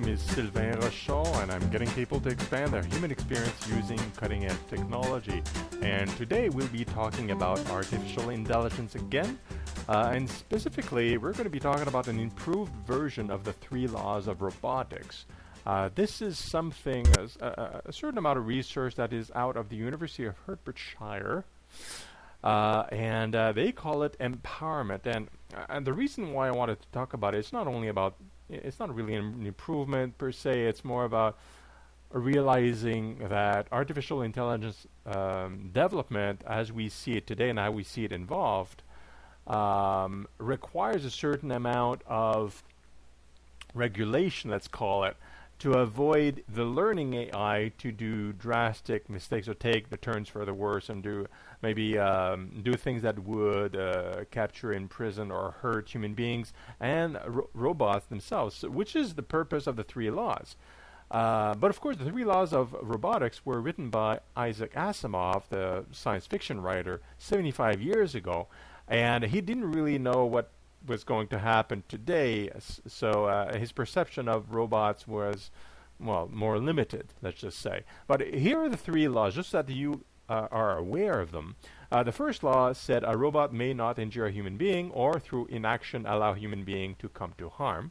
name is Sylvain Rochon, and I'm getting people to expand their human experience using cutting-edge technology. And today we'll be talking about artificial intelligence again, and specifically we're going to be talking about an improved version of the 3 laws of robotics. This is something, a certain amount of research that is out of the University of Hertfordshire, and they call it empowerment. And the reason why I wanted to talk about it, it's not really an improvement per se, it's more about realizing that artificial intelligence development as we see it today and how we see it involved requires a certain amount of regulation, let's call it, to avoid the learning AI to do drastic mistakes or take the turns for the worse and do things that would capture, imprison, or hurt human beings and robots themselves, which is the purpose of the 3 laws. But of course, the 3 laws of robotics were written by Isaac Asimov, the science fiction writer, 75 years ago, and he didn't really know what was going to happen today, so his perception of robots was, well, more limited, let's just say. But here are the 3 laws, just so that you are aware of them. The first law said a robot may not injure a human being or through inaction allow a human being to come to harm.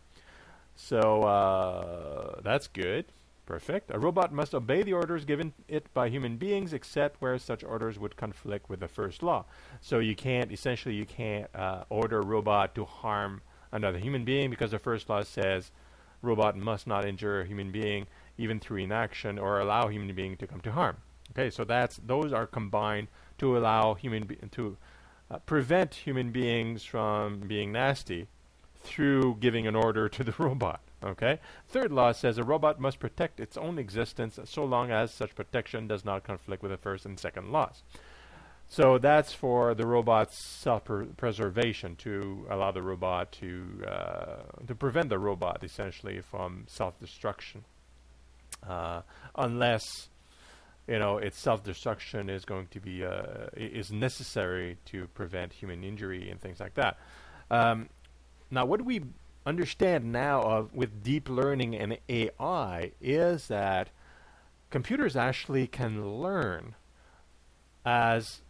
So that's good. Perfect. A robot must obey the orders given it by human beings except where such orders would conflict with the first law. So you can't order a robot to harm another human being because the first law says robot must not injure a human being even through inaction or allow a human being to come to harm. Okay, so those are combined to allow prevent human beings from being nasty through giving an order to the robot. Okay. Third law says a robot must protect its own existence so long as such protection does not conflict with the first and second laws. So that's for the robot's self-preservation, to allow the robot to prevent the robot essentially from self-destruction, unless its self-destruction is going to be is necessary to prevent human injury and things like that. Now, what we understand now with deep learning and AI is that computers actually can learn as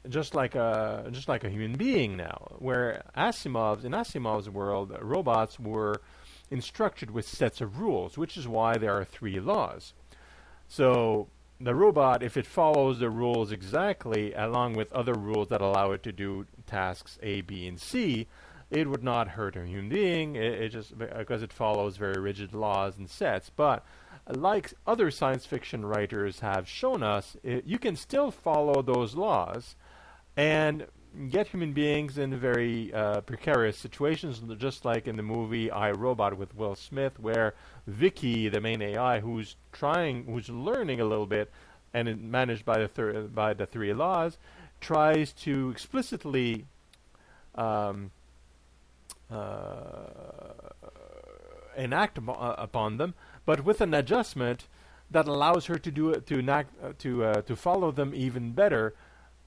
just like a human being now. Where in Asimov's world, robots were instructed with sets of rules, which is why there are 3 laws. So the robot, if it follows the rules exactly, along with other rules that allow it to do tasks A, B, and C, it would not hurt a human being, it just because it follows very rigid laws and sets. But like other science fiction writers have shown us, you can still follow those laws and get human beings in very precarious situations, just like in the movie I, Robot with Will Smith, where Vicky, the main AI, who's learning a little bit, and managed by the 3 laws, tries to explicitly enact upon them, but with an adjustment that allows her to do it to follow them even better,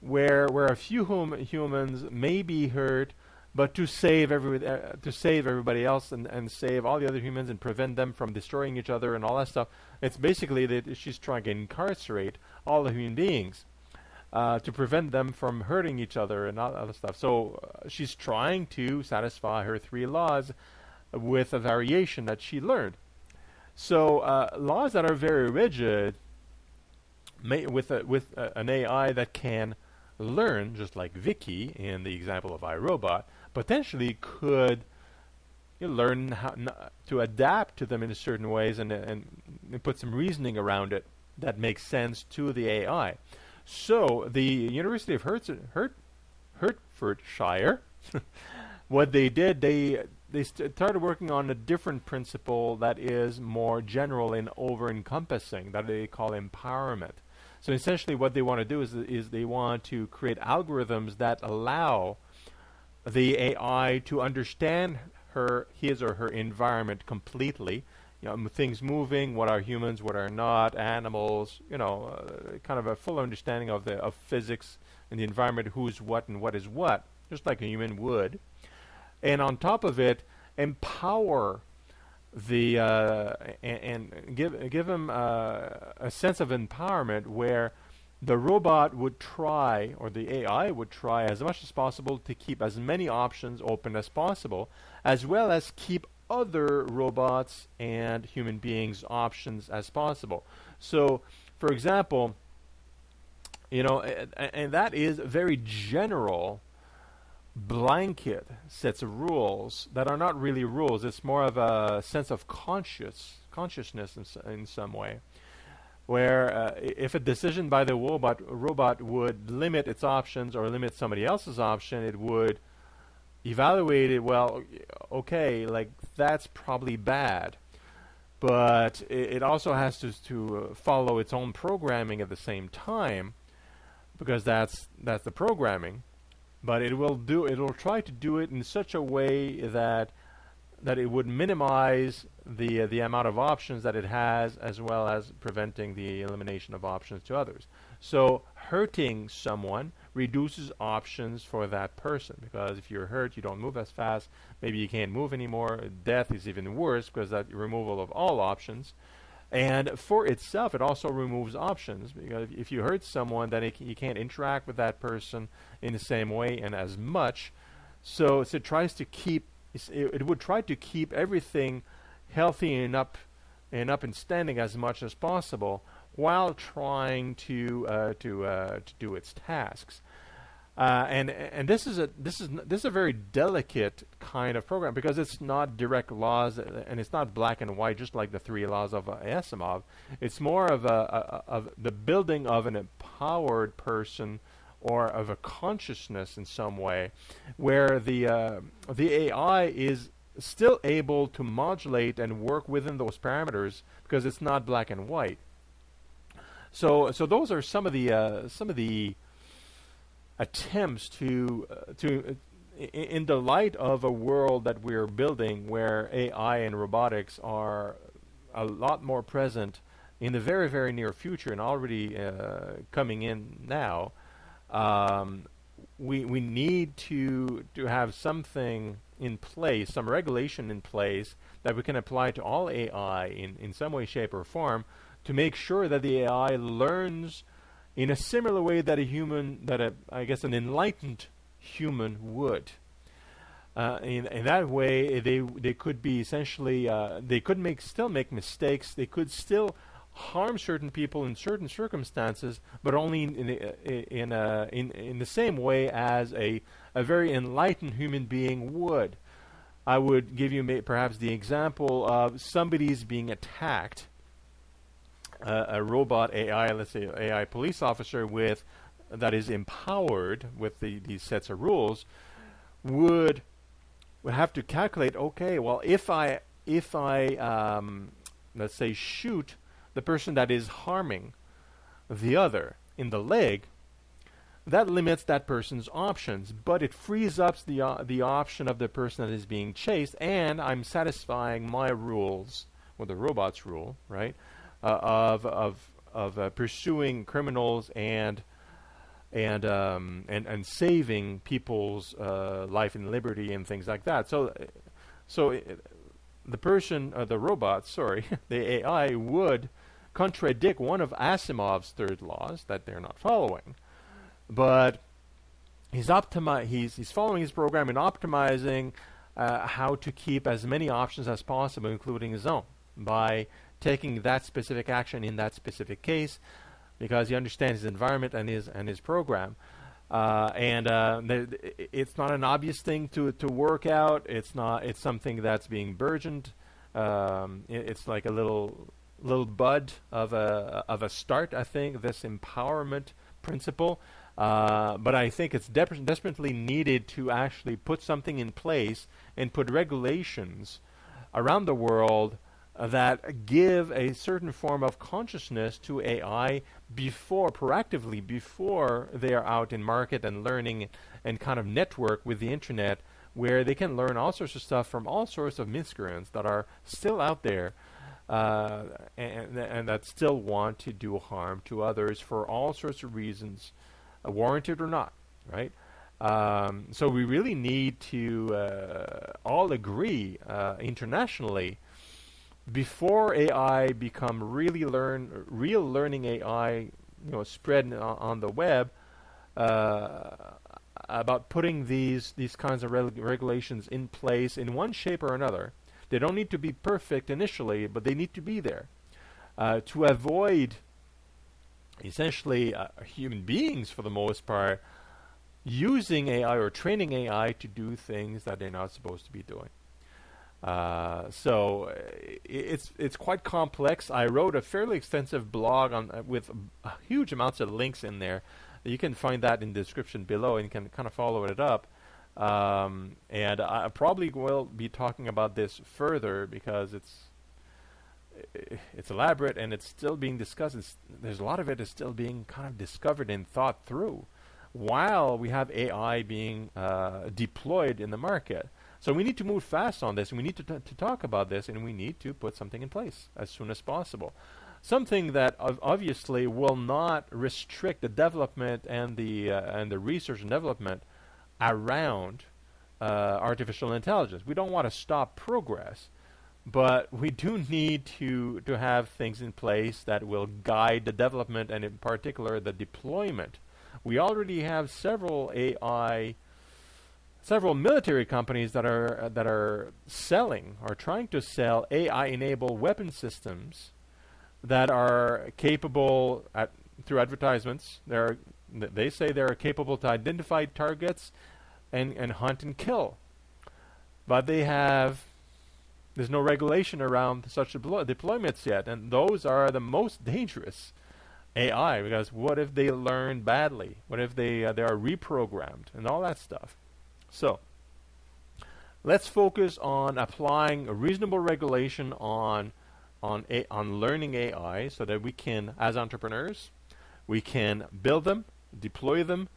where a few humans may be hurt, but to save everybody else and save all the other humans and prevent them from destroying each other and all that stuff. It's basically that she's trying to incarcerate all the human beings to prevent them from hurting each other and all other stuff. So she's trying to satisfy her 3 laws with a variation that she learned. So laws that are very rigid, with an AI that can learn, just like Vicky in the example of iRobot, potentially could learn how to adapt to them in certain ways and put some reasoning around it that makes sense to the AI. So the University of Hertfordshire, what they did, they started working on a different principle that is more general and over-encompassing, that they call empowerment. So essentially what they want to do is they want to create algorithms that allow the AI to understand his or her environment completely, things moving, what are humans, what are not, animals, kind of a full understanding of physics and the environment, who's what and what is what, just like a human would. And on top of it, empower the and give him a sense of empowerment where the robot would try, or the AI would try as much as possible to keep as many options open as possible, as well as keep other robots and human beings options as possible. So, for example, and that is very general blanket sets of rules that are not really rules. It's more of a sense of consciousness in some way, where if a decision by the robot would limit its options or limit somebody else's option, it would evaluate it. Well, okay, like that's probably bad, but it also has to follow its own programming at the same time, because that's the programming. But it'll try to do it in such a way that it would minimize the amount of options that it has, as well as preventing the elimination of options to others. So hurting someone reduces options for that person, because if you're hurt, you don't move as fast, maybe you can't move anymore. Death is even worse, because that removal of all options. And for itself, it also removes options, because if you hurt someone, then you can't interact with that person in the same way and as much. So it tries to keep, it would try to keep everything healthy and up and standing as much as possible, while trying to do its tasks. And this is a very delicate kind of program, because it's not direct laws, and it's not black and white, just like the three laws of Aasimov. It's more of the building of an empowered person, or of a consciousness in some way, where the AI is still able to modulate and work within those parameters, because it's not black and white. So those are some of the attempts to in the light of a world that we're building, where AI and robotics are a lot more present in the very, very near future, and already coming in now. We need to have something in place, some regulation in place, that we can apply to all AI in some way, shape, or form, to make sure that the AI learns in a similar way that I guess an enlightened human would. In that way, they could be essentially, they could still make mistakes. They could still harm certain people in certain circumstances, but only in the same way as a very enlightened human being would. I would give you perhaps the example of somebody's being attacked. A robot AI, let's say AI police officer that is empowered with these sets of rules, would have to calculate, okay, well, if I let's say shoot the person that is harming the other in the leg, that limits that person's options, but it frees up the option of the person that is being chased, and I'm satisfying my rules, or the robot's rule, right? Of pursuing criminals and saving people's life and liberty and things like that. So the person, the robot, sorry, the AI would contradict one of Asimov's third laws that they're not following, but he's following his program and optimizing how to keep as many options as possible, including his own, by taking that specific action in that specific case, because he understands his environment and his program. It's not an obvious thing to work out. It's something that's being burgeoned. It's like a little bud of a start, I think, this empowerment principle. But I think it's desperately needed to actually put something in place and put regulations around the world that give a certain form of consciousness to AI proactively before they are out in market and learning and kind of network with the internet, where they can learn all sorts of stuff from all sorts of miscreants that are still out there, and that still want to do harm to others for all sorts of reasons, warranted or not, right? So we really need to all agree internationally before AI become real learning AI, spread on the web, about putting these kinds of regulations in place in one shape or another. They don't need to be perfect initially, but they need to be there to avoid essentially human beings, for the most part, using AI or training AI to do things that they're not supposed to be doing. So it's quite complex. I wrote a fairly extensive blog on with huge amounts of links in there. You can find that in the description below, and you can kind of follow it up. And I probably will be talking about this further because it's elaborate and it's still being discussed. There's a lot of it is still being kind of discovered and thought through while we have AI being deployed in the market. So we need to move fast on this, and we need to talk about this, and we need to put something in place as soon as possible. Something that obviously will not restrict the development and the research and development around artificial intelligence. We don't want to stop progress, but we do need to have things in place that will guide the development and in particular the deployment. We already have several military companies that are selling or trying to sell AI-enabled weapon systems that are capable through advertisements. They say they're capable to identify targets and hunt and kill, but there's no regulation around such deployments yet, and those are the most dangerous AI, because what if they learn badly? What if they are reprogrammed and all that stuff? So let's focus on applying a reasonable regulation on learning AI, so that we can, as entrepreneurs, we can build them, deploy them,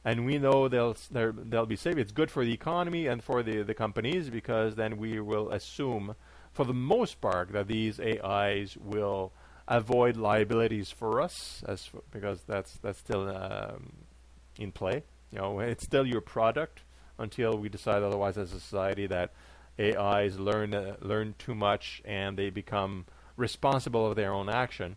and we know they'll be safe. It's good for the economy and for the companies, because then we will assume, for the most part, that these AIs will avoid liabilities for us, because that's still in play. It's still your product until we decide otherwise as a society, that AIs learn too much and they become responsible of their own action.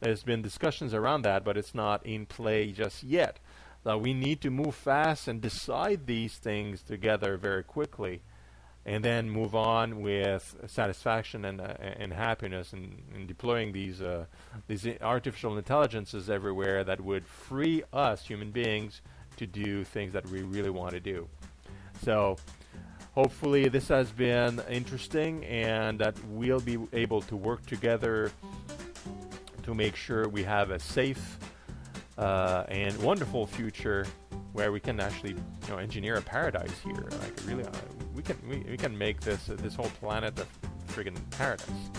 There's been discussions around that, but it's not in play just yet. We need to move fast and decide these things together very quickly, and then move on with satisfaction and happiness in deploying these artificial intelligences everywhere that would free us human beings to do things that we really want to do. So hopefully this has been interesting, and that we'll be able to work together to make sure we have a safe and wonderful future where we can actually engineer a paradise here. Like really, we can make this whole planet a friggin' paradise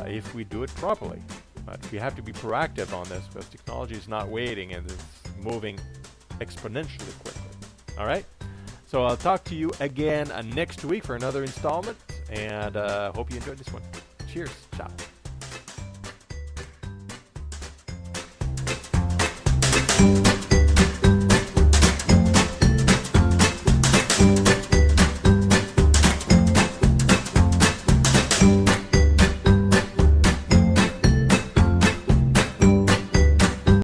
if we do it properly. But we have to be proactive on this, because technology is not waiting and it's moving exponentially quickly. All right. So I'll talk to you again next week for another installment, and hope you enjoyed this one. Cheers. Ciao.